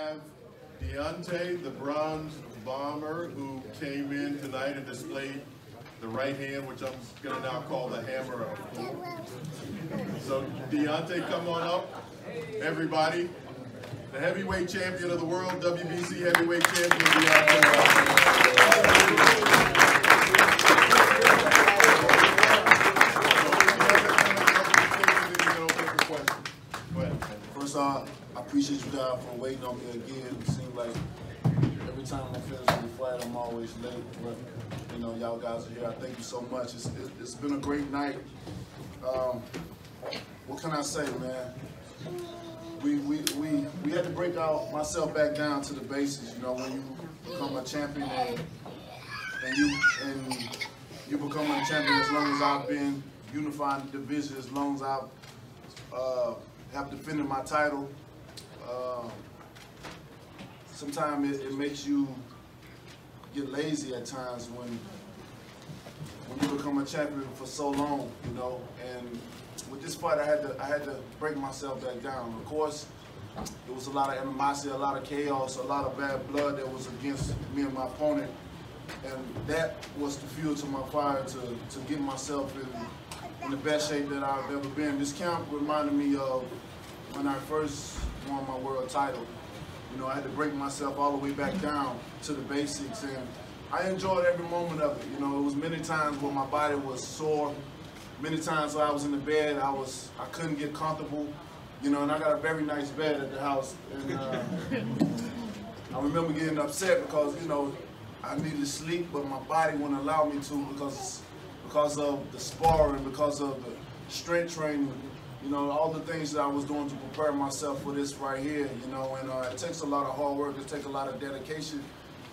have Deontay, the bronze bomber, who came in tonight and displayed the right hand, which I'm going to now call the hammer of Thor. So Deontay, come on up, everybody. The heavyweight champion of the world, WBC heavyweight champion, Deontay. First off, I appreciate you guys for waiting on me again. It seems like every time I finish the flight, I'm always late. But you know, y'all guys are here. I thank you so much. It's been a great night. What can I say, man? We had to break myself back down to the basics. You know, when you become a champion and you become a champion, as long as I've been unifying the division, as long as I've have defended my title. Sometimes it makes you get lazy at times when you become a champion for so long, you know. And with this fight, I had to break myself back down. Of course, there was a lot of animosity, a lot of chaos, a lot of bad blood that was against me and my opponent, and that was the fuel to my fire to get myself in the best shape that I've ever been. This camp reminded me of when I first won my world title. You know, I had to break myself all the way back down to the basics, and I enjoyed every moment of it. You know, it was many times where my body was sore, many times where I was in the bed, I couldn't get comfortable, you know, and I got a very nice bed at the house, and I remember getting upset because, you know, I needed sleep, but my body wouldn't allow me to because of the sparring, because of the strength training, you know, all the things that I was doing to prepare myself for this right here, you know, and it takes a lot of hard work, it takes a lot of dedication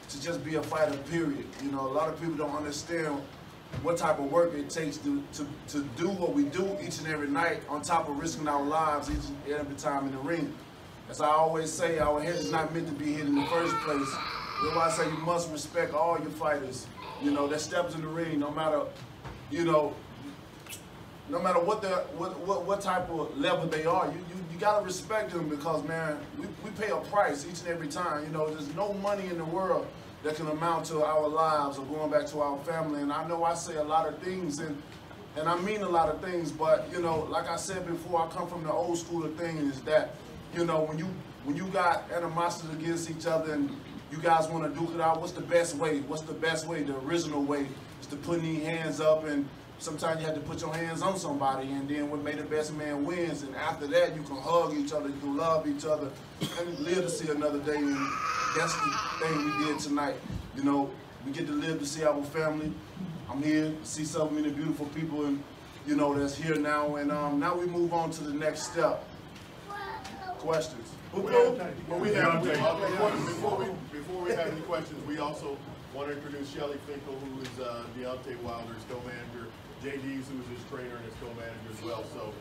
to just be a fighter, period. You know, a lot of people don't understand what type of work it takes to do what we do each and every night, on top of risking our lives each and every time in the ring. As I always say, our head is not meant to be hit in the first place. That's why I say you must respect all your fighters, you know, that steps in the ring, no matter, you know, no matter what type of level they are, you gotta respect them, because, man, we pay a price each and every time. You know, there's no money in the world that can amount to our lives or going back to our family. And I know I say a lot of things, and I mean a lot of things, but, you know, like I said before, I come from the old school of things, is that, you know, when you got animosity against each other and you guys want to duke it out, what's the best way? What's the best way? The original way is to put these hands up, and sometimes you have to put your hands on somebody, and then what made the best man wins. And after that, you can hug each other, you can love each other, and live to see another day. And that's the thing we did tonight. You know, we get to live to see our family. I'm here to see so many beautiful people, and you know, that's here now. And now we move on to the next step. Questions? Before we have any questions, we also want to introduce Shelly Finkel, who is Deontay Wilder's co-manager, JD's, who is his trainer and his co-manager as well. So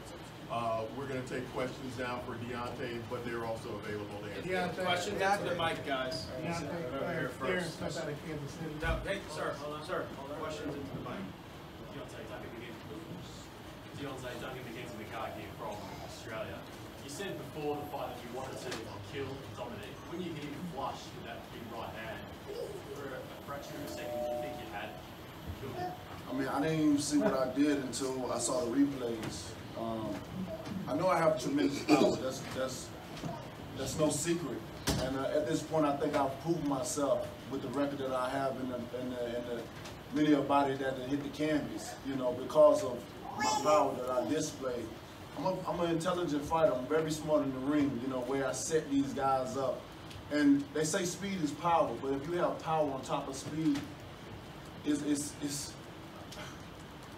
we're going to take questions now for Deontay, but they're also available to answer. Questions after the mic, guys. Over here first. No, hey, sir, hold on. Questions into the mic. Deontay, Dominic Breazeale from Australia. You said before the fight that you wanted to kill Dominic. When you hit him flush with that big right hand, for a fraction of a second, do you think you had killed him? I mean, I didn't even see what I did until I saw the replays. I know I have tremendous power. That's no secret. And at this point, I think I've proved myself with the record that I have in the linear body that hit the canvas. You know, because of my power that I display. I'm an intelligent fighter. I'm very smart in the ring. You know, where I set these guys up. And they say speed is power, but if you have power on top of speed, it's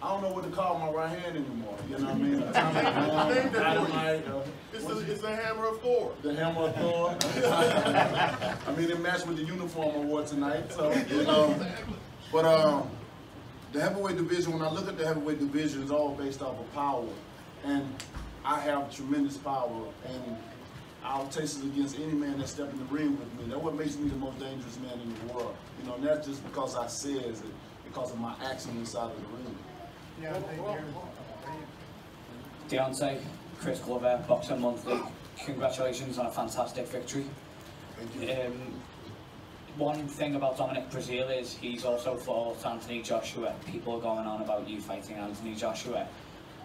I don't know what to call my right hand anymore. You know what I mean? It's the hammer of Thor. The hammer of Thor. I mean, it matched with the uniform I wore tonight. So, you know, but the heavyweight division. When I look at the heavyweight division, it's all based off of power, and I have tremendous power, and I'll taste it against any man that steps in the ring with me. That's what makes me the most dangerous man in the world. You know, and that's just because I says it, because of my action inside of the ring. Yeah, Deontay, Chris Glover, Boxer Monthly, congratulations on a fantastic victory. Thank you. One thing about Dominic Breazeale is he's also fought Anthony Joshua. People are going on about you fighting Anthony Joshua.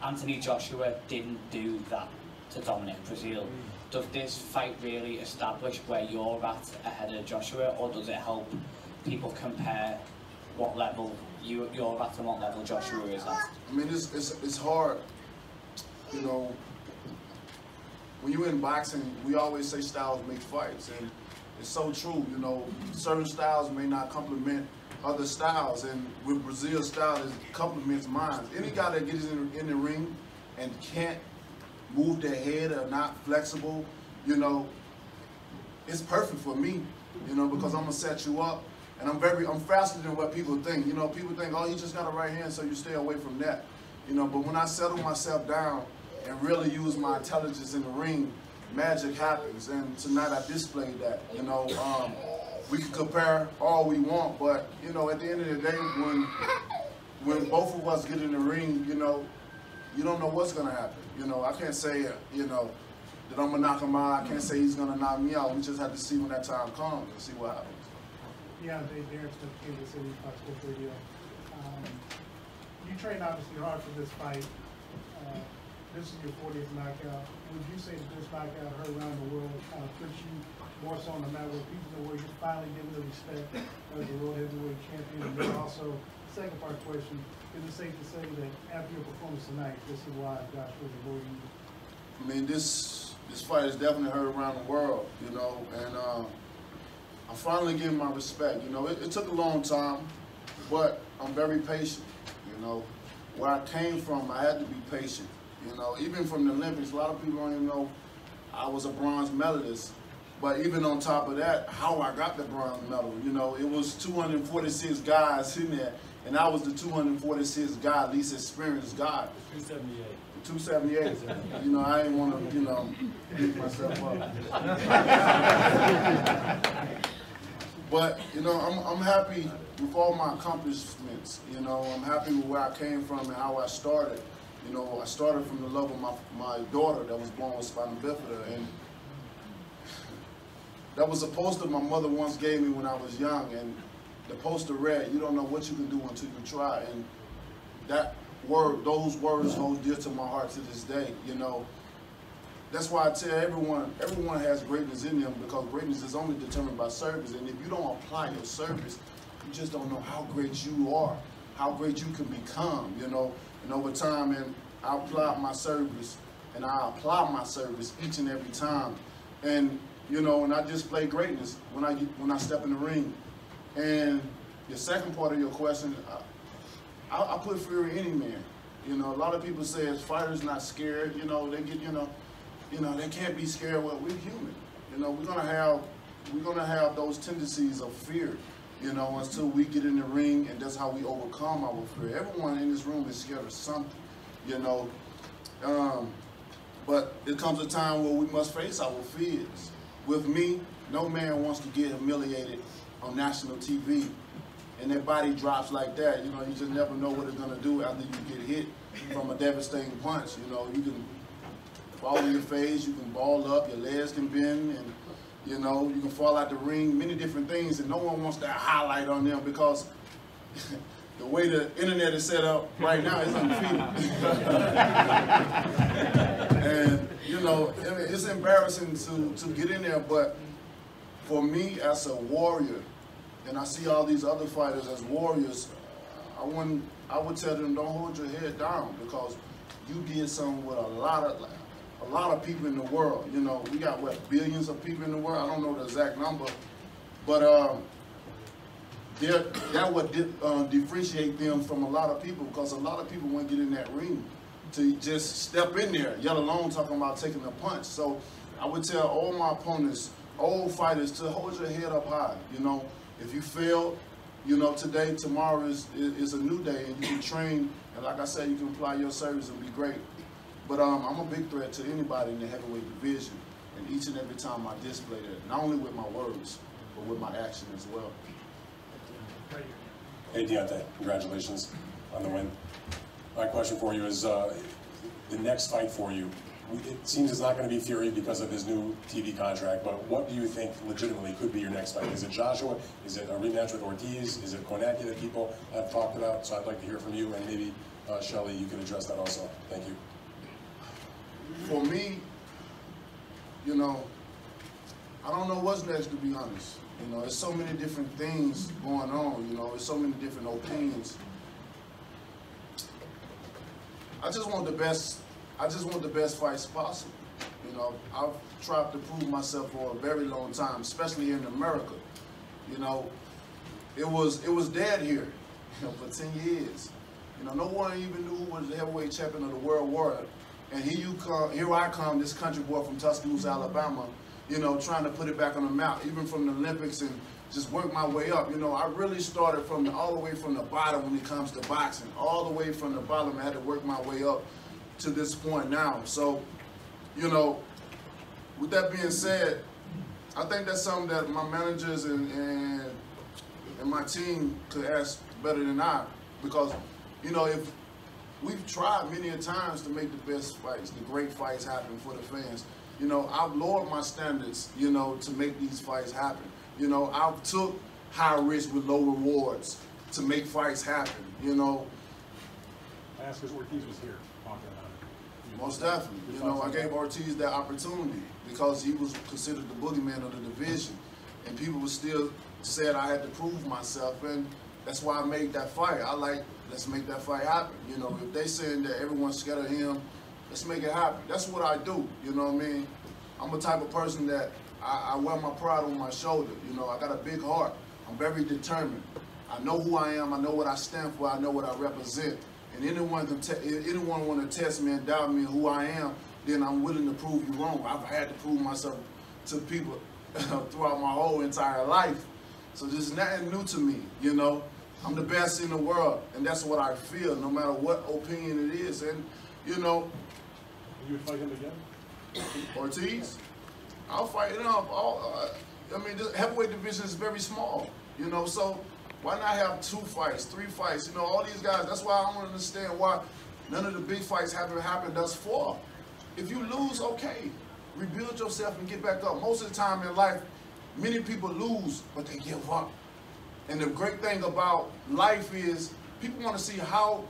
Anthony Joshua didn't do that to Dominic Breazeale. Does this fight really establish where you're at ahead of Joshua, or does it help people compare what level you're at and what level Joshua is at? I mean, it's hard, you know. When you're in boxing, we always say styles make fights, and it's so true. You know, certain styles may not complement other styles, and with Breazeale's style, it complements mine. Any guy that gets in the ring and can't move their head or not flexible, you know, it's perfect for me, you know, because I'm gonna set you up, and I'm faster than what people think. You know, people think, oh, he just got a right hand, so you stay away from that, you know. But when I settle myself down and really use my intelligence in the ring, magic happens. And tonight I displayed that, you know. We can compare all we want, but, you know, at the end of the day, when both of us get in the ring, you know, you don't know what's going to happen. You know, I can't say, you know, that I'm going to knock him out. I can't say he's going to knock me out. We just have to see when that time comes and see what happens. Yeah, Derek Smith, Kansas City, Fox Sports Radio. You trained obviously hard for this fight. This is your 40th knockout. Would you say that this knockout heard around the world kind of puts you more so on the map where people know where you're finally getting the respect as the world heavyweight champion? And then also, second part question, is it safe to say that after your performance tonight, this is why Josh was avoiding you? I mean, this fight is definitely heard around the world, you know, and I'm finally getting my respect. You know, it took a long time, but I'm very patient, you know. Where I came from, I had to be patient. You know, even from the Olympics, a lot of people don't even know I was a bronze medalist. But even on top of that, how I got the bronze medal, you know, it was 246 guys in there, and I was the 246th guy, least experienced guy. 278. 278. You know, I didn't want to, you know, beat myself up. But, you know, I'm happy with all my accomplishments. You know, I'm happy with where I came from and how I started. You know, I started from the love of my daughter that was born with spina bifida, and that was a poster my mother once gave me when I was young, and the poster read, "You don't know what you can do until you try." And that word, those words hold dear to my heart to this day, you know. That's why I tell everyone has greatness in them, because greatness is only determined by service, and if you don't apply your service, you just don't know how great you are, how great you can become, you know. And over time, and I apply my service, and I apply my service each and every time. And, you know, and I display greatness when I step in the ring. And the second part of your question, I put fear in any man. You know, a lot of people say as fighters not scared, you know, they get, you know, they can't be scared. Well, we're human. You know, we're gonna have those tendencies of fear, you know, until we get in the ring, and that's how we overcome our fear. Everyone in this room is scared of something, you know. But it comes a time where we must face our fears. With me, no man wants to get humiliated on national TV, and their body drops like that. You know, you just never know what it's gonna do after you get hit from a devastating punch. You know, you can fall on your face, you can ball up, your legs can bend, and you know, you can fall out the ring, many different things, and no one wants that highlight on them, because the way the internet is set up right now is undefeated. And, you know, it's embarrassing to get in there, but for me as a warrior, and I see all these other fighters as warriors, I would tell them, don't hold your head down, because you did something with a lot of people in the world. You know, we got, what, billions of people in the world? I don't know the exact number, but that would differentiate them from a lot of people, because a lot of people won't get in that ring to just step in there, yet alone talking about taking a punch. So I would tell all my opponents, old fighters, to hold your head up high. You know, if you fail, you know, today, tomorrow is a new day, and you can train, and like I said, you can apply your service and be great. But I'm a big threat to anybody in the heavyweight division, and each and every time I display that, not only with my words, but with my action as well. Hey Deontay, congratulations on the win. My question for you is, the next fight for you, it seems it's not going to be Fury because of his new TV contract, but what do you think legitimately could be your next fight? Is it Joshua? Is it a rematch with Ortiz? Is it Kornacki that people have talked about? So I'd like to hear from you, and maybe Shelly, you can address that also. Thank you. For me, you know, I don't know what's next, to be honest. You know, there's so many different things going on, you know, there's so many different opinions. I just want the best fights possible. You know, I've tried to prove myself for a very long time, especially here in America. You know, it was dead here, you know, for 10 years. You know, no one even knew who was the heavyweight champion of the world. And here I come, this country boy from Tuscaloosa, Alabama, you know, trying to put it back on the map, even from the Olympics, and just work my way up. You know, I really started all the way from the bottom when it comes to boxing. All the way from the bottom, I had to work my way up to this point now. So, you know, with that being said, I think that's something that my managers and my team could ask better than I, because, you know, if we've tried many a times to make the best fights, the great fights happen for the fans. You know, I've lowered my standards, you know, to make these fights happen. You know, I've took high risk with low rewards to make fights happen, you know. I asked because Ortiz was here talking about it. Most definitely. You know, I gave Ortiz that opportunity because he was considered the boogeyman of the division. And people were still said I had to prove myself, and that's why I made that fight. Let's make that fight happen. You know, if they saying that everyone's scared of him, let's make it happen. That's what I do, you know what I mean? I'm the type of person that I wear my pride on my shoulder. You know, I got a big heart. I'm very determined. I know who I am. I know what I stand for. I know what I represent. And anyone want to test me and doubt me and who I am, then I'm willing to prove you wrong. I've had to prove myself to people throughout my whole entire life. So this is nothing new to me, you know. I'm the best in the world, and that's what I feel, no matter what opinion it is. And, you know. You would fight him again? Ortiz? I'll fight him up. I mean, the heavyweight division is very small, you know, so why not have 2 fights, 3 fights? You know, all these guys, that's why I don't understand why none of the big fights haven't happened thus far. If you lose, okay, rebuild yourself and get back up. Most of the time in life, many people lose, but they give up. And the great thing about life is people want to see how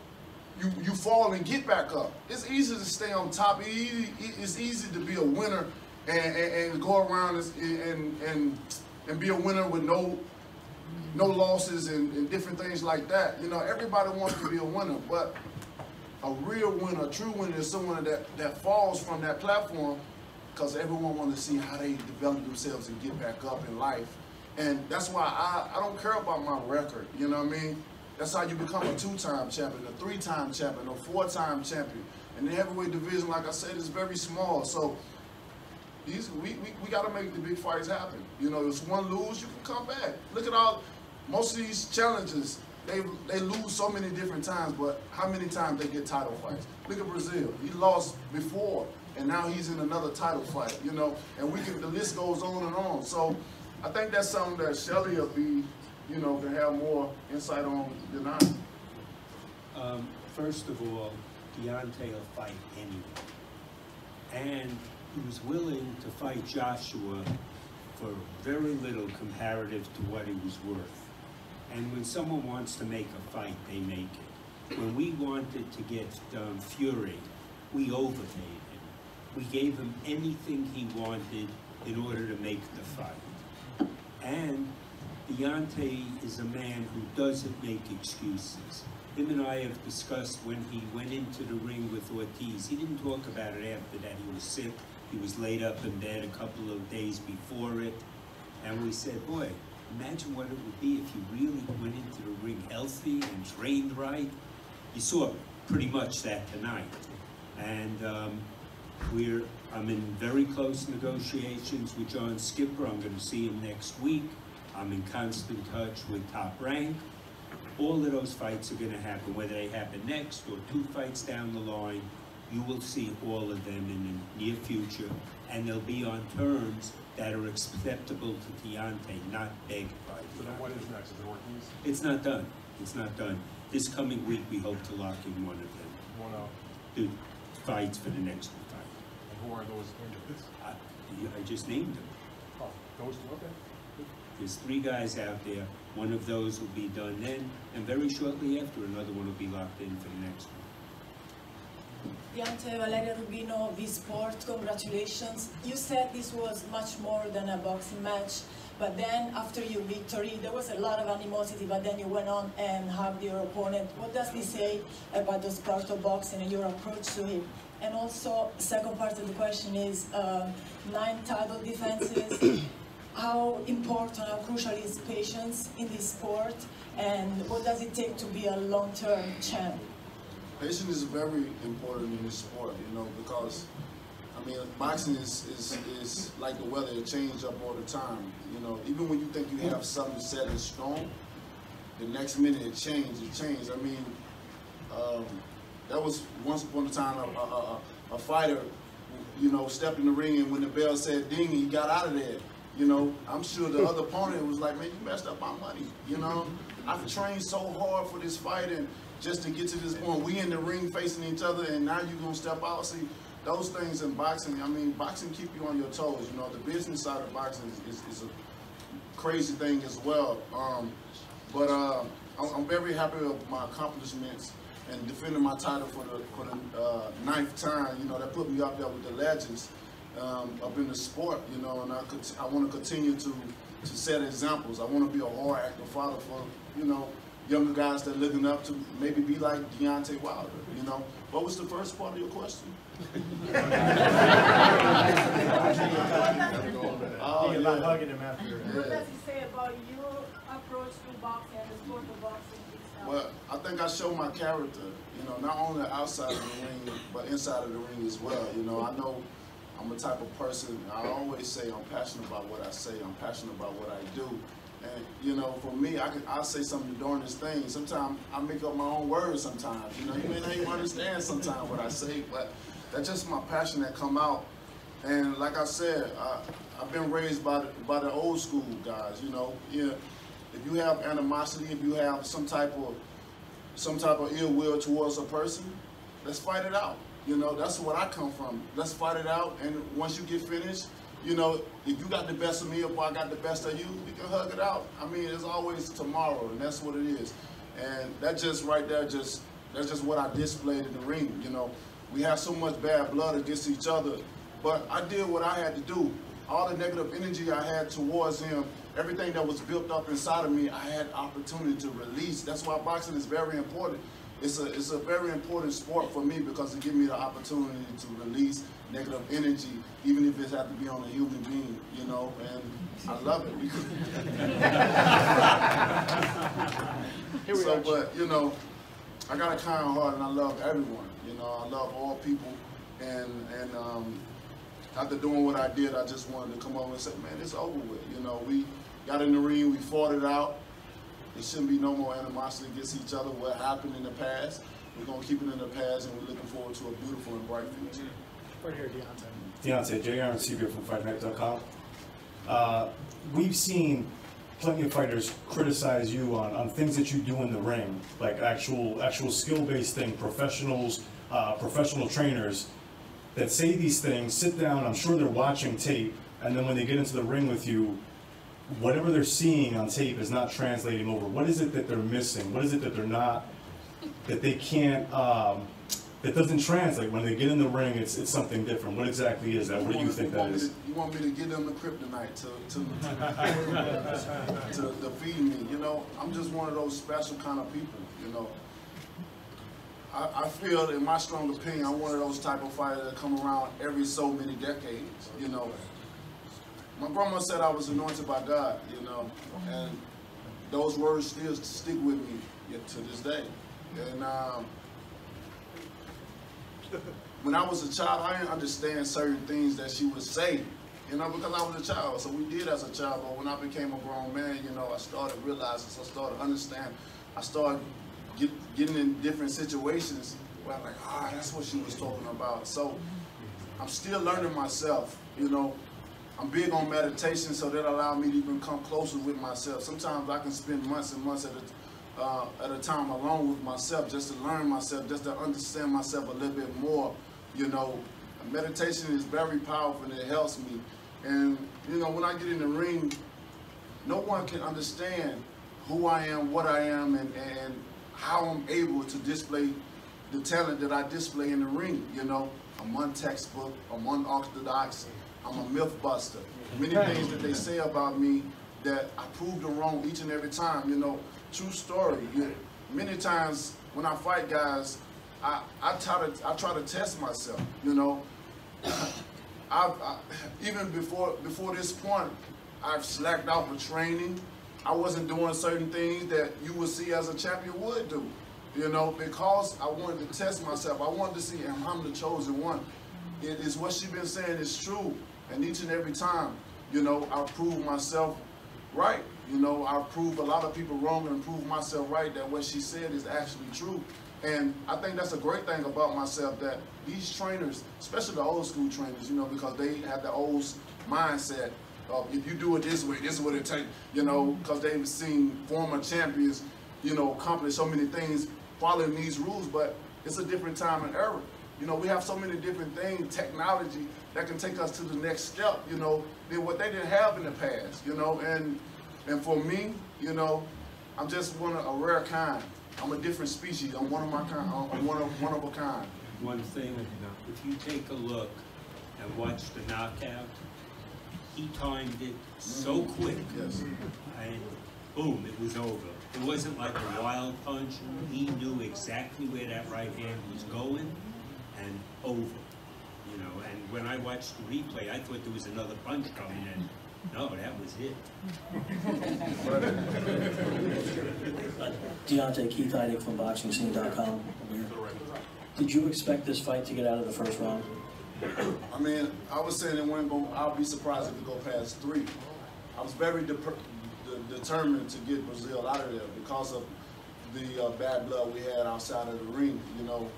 you fall and get back up. It's easy to stay on top. It's easy to be a winner and go around and be a winner with no losses and different things like that. You know, everybody wants to be a winner, but a real winner, a true winner is someone that falls from that platform, because everyone wants to see how they develop themselves and get back up in life. And that's why I don't care about my record, you know what I mean? That's how you become a 2-time champion, a 3-time champion, a 4-time champion. And the heavyweight division, like I said, is very small. So we got to make the big fights happen. You know, if one lose, you can come back. Look at most of these challenges, they lose so many different times, but how many times they get title fights? Look at Breazeale. He lost before, and now he's in another title fight, you know, and the list goes on and on. So I think that's something that Shelly will be, you know, can have more insight on than I. First of all, Deontay will fight anyone. And he was willing to fight Joshua for very little comparative to what he was worth. And when someone wants to make a fight, they make it. When we wanted to get Fury, we overpaid him. We gave him anything he wanted in order to make the fight. And Deontay is a man who doesn't make excuses. Him and I have discussed when he went into the ring with Ortiz. He didn't talk about it after that. He was sick. He was laid up in bed a couple of days before it. And we said, boy, imagine what it would be if you really went into the ring healthy and trained right. You saw pretty much that tonight. And I'm in very close negotiations with John Skipper. I'm going to see him next week. I'm in constant touch with Top Rank. All of those fights are going to happen, whether they happen next or 2 fights down the line. You will see all of them in the near future, and they'll be on terms that are acceptable to Deontay, not begged by Deontay. So then what is next? Is it Ortiz? It's not done. It's not done. This coming week, we hope to lock in one of them. One out. Do fights for the next fight. Who are those candidates? I just named them. Oh, those two, okay. There's 3 guys out there. One of those will be done then, and very shortly after, another one will be locked in for the next one. Deontay, Valeria Rubino, V-Sport, congratulations. You said this was much more than a boxing match, but then after your victory, there was a lot of animosity, but then you went on and hugged your opponent. What does this say about the sport of boxing and your approach to it? And also, second part of the question is 9 title defenses. How important, how crucial is patience in this sport, and what does it take to be a long-term champ? Patience is very important in this sport, you know, because, I mean, boxing is like the weather, it changes up all the time. You know, even when you think you have something set and strong, the next minute it changes. I mean, that was once upon a time a fighter, you know, stepped in the ring, and when the bell said ding, he got out of there. You know, I'm sure the other opponent was like, man, you messed up my money, you know? I've trained so hard for this fight, and just to get to this point, we in the ring facing each other, and now you're gonna step out. See, those things in boxing, I mean, boxing keep you on your toes, you know? The business side of boxing is a crazy thing as well. I'm very happy with my accomplishments and defending my title for the 9th time. You know, that put me up there with the legends up in the sport, you know, and I want to continue to set examples. I want to be a hard active father for, you know, younger guys that are looking up to maybe be like Deontay Wilder, you know. What was the first part of your question? About hugging him after. What does he say about your approach to boxing and the sport of boxing itself? Well, I think I show my character, you know, not only outside of the ring, but inside of the ring as well. You know, I know I'm a type of person, I always say I'm passionate about what I say, I'm passionate about what I do. And, you know, for me, I'll say some of the darndest things. Sometimes I make up my own words sometimes. You know, you may not even understand sometimes what I say, but that's just my passion that come out. And like I said, I've been raised by the old school guys, you know. Yeah, if you have animosity, if you have some type of ill will towards a person, let's fight it out. You know, that's where I come from. Let's fight it out, and once you get finished, you know, if you got the best of me, if I got the best of you, we can hug it out. I mean, there's always tomorrow, and that's what it is. And that just right there, that's just what I displayed in the ring. You know, we have so much bad blood against each other, but I did what I had to do. All the negative energy I had towards him, everything that was built up inside of me, I had opportunity to release. That's why boxing is very important. It's a very important sport for me because it gives me the opportunity to release negative energy, even if it has to be on a human being, you know, and I love it. So, but, you know, I got a kind heart and I love everyone, you know, I love all people, and after doing what I did, I just wanted to come over and say, man, it's over with, you know, we got in the ring, we fought it out. There shouldn't be no more animosity against each other. What happened in the past, we're going to keep it in the past, and we're looking forward to a beautiful and bright future. Right here, Deontay. Deontay, JR and CBR from FightHype.com. We've seen plenty of fighters criticize you on things that you do in the ring, like actual skill-based thing, professionals, professional trainers that say these things, sit down, I'm sure they're watching tape, and then when they get into the ring with you, whatever they're seeing on tape is not translating over. What is it that they're missing? What is it that they're not, that they can't, that doesn't translate? When they get in the ring, it's something different. What exactly is that? What do you think that is? You want me to give them the kryptonite to defeat me? You know, I'm just one of those special kind of people, you know. I feel, in my strong opinion, I'm one of those type of fighters that come around every so many decades, you know. My grandma said I was anointed by God, you know, and those words still stick with me to this day. And when I was a child, I didn't understand certain things that she would say, you know, because I was a child. So we did as a child, but when I became a grown man, you know, I started realizing, so I started understanding. I started getting in different situations where I'm like, that's what she was talking about. So I'm still learning myself, you know. I'm big on meditation, so that allowed me to even come closer with myself. Sometimes I can spend months and months at a time alone with myself, just to learn myself, just to understand myself a little bit more, you know, meditation is very powerful and it helps me. And you know, when I get in the ring, no one can understand who I am, what I am, and how I'm able to display the talent that I display in the ring. You know, I'm untextbook, I'm unorthodox, I'm a myth buster. Many things that they say about me that I prove them wrong each and every time. You know, true story. Many times when I fight guys, I try to test myself. You know, even before this point, I've slacked off of training. I wasn't doing certain things that you would see as a champion would do. You know, because I wanted to test myself. I wanted to see, am I the chosen one? It is what she's been saying is true. And each and every time, you know, I prove myself right. You know, I prove a lot of people wrong and prove myself right that what she said is actually true. And I think that's a great thing about myself, that these trainers, especially the old school trainers, you know, because they have the old mindset of if you do it this way, this is what it takes, you know, because they've seen former champions, you know, accomplish so many things following these rules, but it's a different time and era. You know, we have so many different things, technology, that can take us to the next step, you know, than what they didn't have in the past, you know, and for me, you know, I'm just one of a rare kind. I'm a different species. I'm one of my kind. I'm one of a kind. One thing, if you take a look and watch the knockout, he timed it so quick, Yes. and boom, it was over. It wasn't like a wild punch. He knew exactly where that right hand was going, and over. You know, and when I watched the replay, I thought there was another punch coming, and no, that was it. Deontay, Keith Heidick from BoxingScene.com. Did you expect this fight to get out of the first round? I mean, I was saying it wasn't going. I'll be surprised if it go past 3. I was very determined to get Breazeale out of there because of the bad blood we had outside of the ring. You know,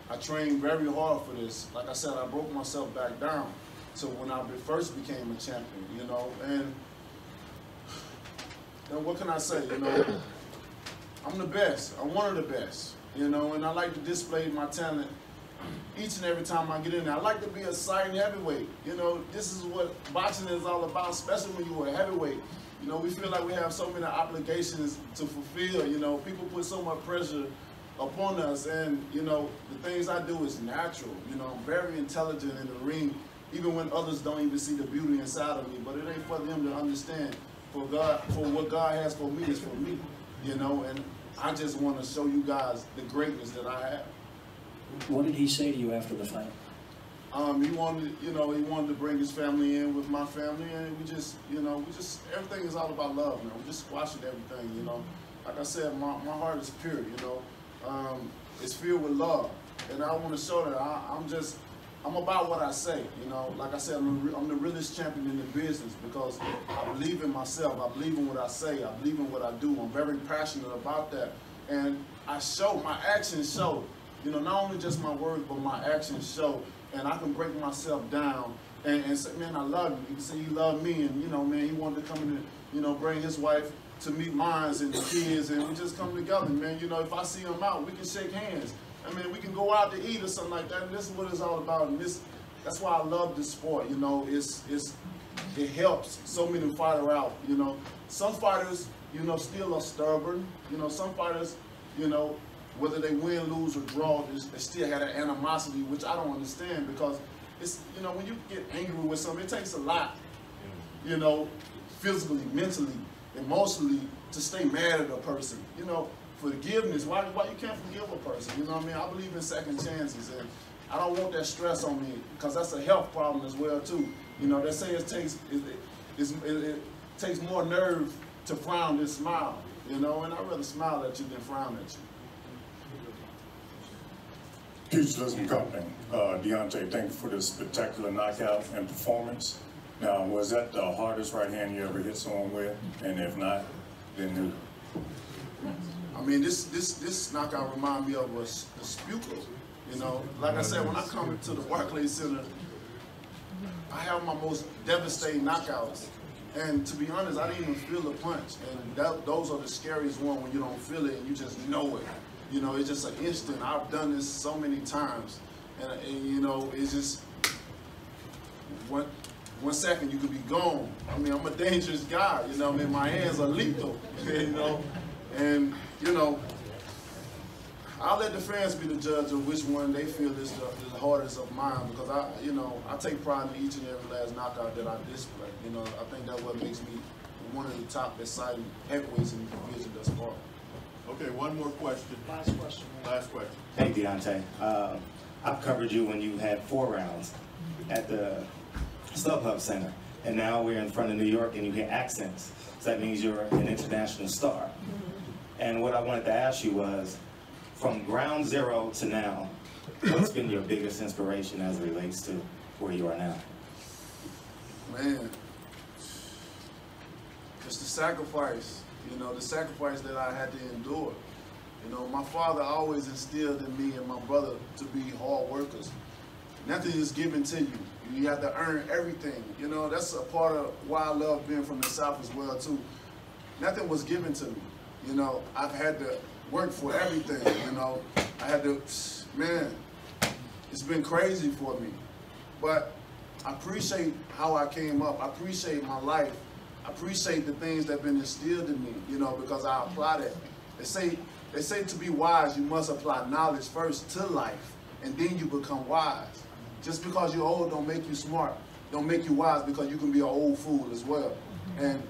I trained very hard for this. Like I said, I broke myself back down. So when I first became a champion, you know, and what can I say, you know, I'm the best, I'm one of the best, you know, and I like to display my talent each and every time I get in there. I like to be a silent heavyweight, you know, this is what boxing is all about, especially when you're a heavyweight. You know, we feel like we have so many obligations to fulfill, you know, people put so much pressure upon us, and, you know, the things I do is natural, you know, I'm very intelligent in the ring, even when others don't even see the beauty inside of me, but it ain't for them to understand. For what God has for me is for me, you know, and I just want to show you guys the greatness that I have. What did he say to you after the fight? He wanted, you know, he wanted to bring his family in with my family, and we just, you know, everything is all about love, man. We just squashing everything, you know. Like I said, my heart is pure, you know. It's filled with love, and I want to show that I'm about what I say, you know. Like I said, I'm the realest champion in the business because I believe in myself. I believe in what I say. I believe in what I do. I'm very passionate about that. And I show, my actions show, you know, not only just my words, but my actions show. And I can break myself down and say, man, I love you. You can say you love me. And, you know, man, he wanted to come in and, you know, bring his wife to meet mine and the kids. And we just come together, man. You know, if I see him out, we can shake hands. I mean, we can go out to eat or something like that, and this is what it's all about. And that's why I love this sport. You know, it helps so many fighters out. You know, some fighters, you know, still are stubborn. You know, some fighters, you know, whether they win, lose, or draw, they still have that animosity, which I don't understand because it's, you know, when you get angry with something, it takes a lot. You know, physically, mentally, emotionally, to stay mad at a person. You know. Forgiveness, why you can't forgive a person, you know what I mean? I believe in second chances, and I don't want that stress on me, because that's a health problem as well, too. You know, they say it takes more nerve to frown than smile, you know, and I'd rather smile at you than frown at you. Pugilism Company, Deontay, thank you for this spectacular knockout and performance. Now, was that the hardest right hand you ever hit someone with? And if not, then who? I mean, this knockout reminded me of a Spuka, you know. Like I said, when I come to the Barclays Center, I have my most devastating knockouts. And to be honest, I didn't even feel the punch. And those are the scariest ones when you don't feel it and you just know it. You know, it's just an instant. I've done this so many times. And you know, it's just, one second you could be gone. I mean, I'm a dangerous guy, you know what I mean? My hands are lethal, you know? And, you know, I'll let the fans be the judge of which one they feel is the hardest of mine, because I take pride in each and every last knockout that I display. You know, I think that's what makes me one of the top exciting heavyweights in the division thus far. Okay, one more question. Last question. Last question. Hey, Deontay. I've covered you when you had 4 rounds at the StubHub Center, and now we're in front of New York and you hear accents. So that means you're an international star. And what I wanted to ask you was, from ground zero to now, what's been your biggest inspiration as it relates to where you are now? Man, it's the sacrifice, you know, the sacrifice that I had to endure. You know, my father always instilled in me and my brother to be hard workers. Nothing is given to you. You have to earn everything. You know, that's a part of why I love being from the South as well, too. Nothing was given to me. You know, I've had to work for everything, you know. I had to, man, it's been crazy for me. But I appreciate how I came up. I appreciate my life. I appreciate the things that have been instilled in me, you know, because I apply that. They say to be wise, you must apply knowledge first to life, and then you become wise. Just because you're old don't make you smart, don't make you wise, because you can be an old fool as well. And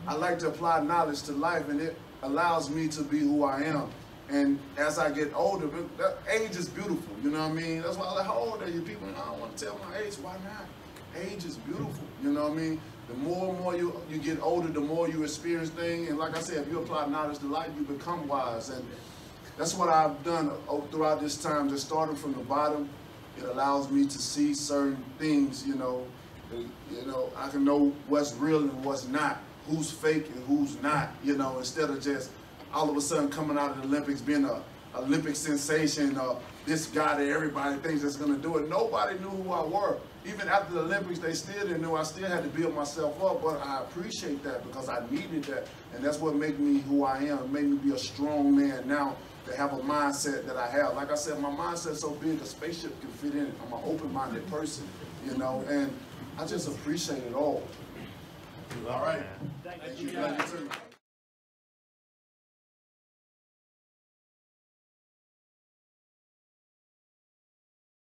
I like to apply knowledge to life, and it allows me to be who I am. And as I get older, that age is beautiful, you know what I mean? That's why I'm like, how old are you? People, I don't want to tell my age. Why not? Age is beautiful, you know what I mean? The more and more you get older, the more you experience things. And like I said, if you apply knowledge to life, you become wise. And that's what I've done throughout this time, just starting from the bottom. It allows me to see certain things, you know, I can know what's real and what's not, who's fake and who's not, you know, instead of just all of a sudden coming out of the Olympics being an Olympic sensation, this guy that everybody thinks is going to do it. Nobody knew who I were. Even after the Olympics, they still didn't know. I still had to build myself up, but I appreciate that because I needed that. And that's what made me who I am. It made me be a strong man now to have a mindset that I have. Like I said, my mindset's so big, a spaceship can fit in it. I'm an open-minded person, you know, and I just appreciate it all. All right. Thank you.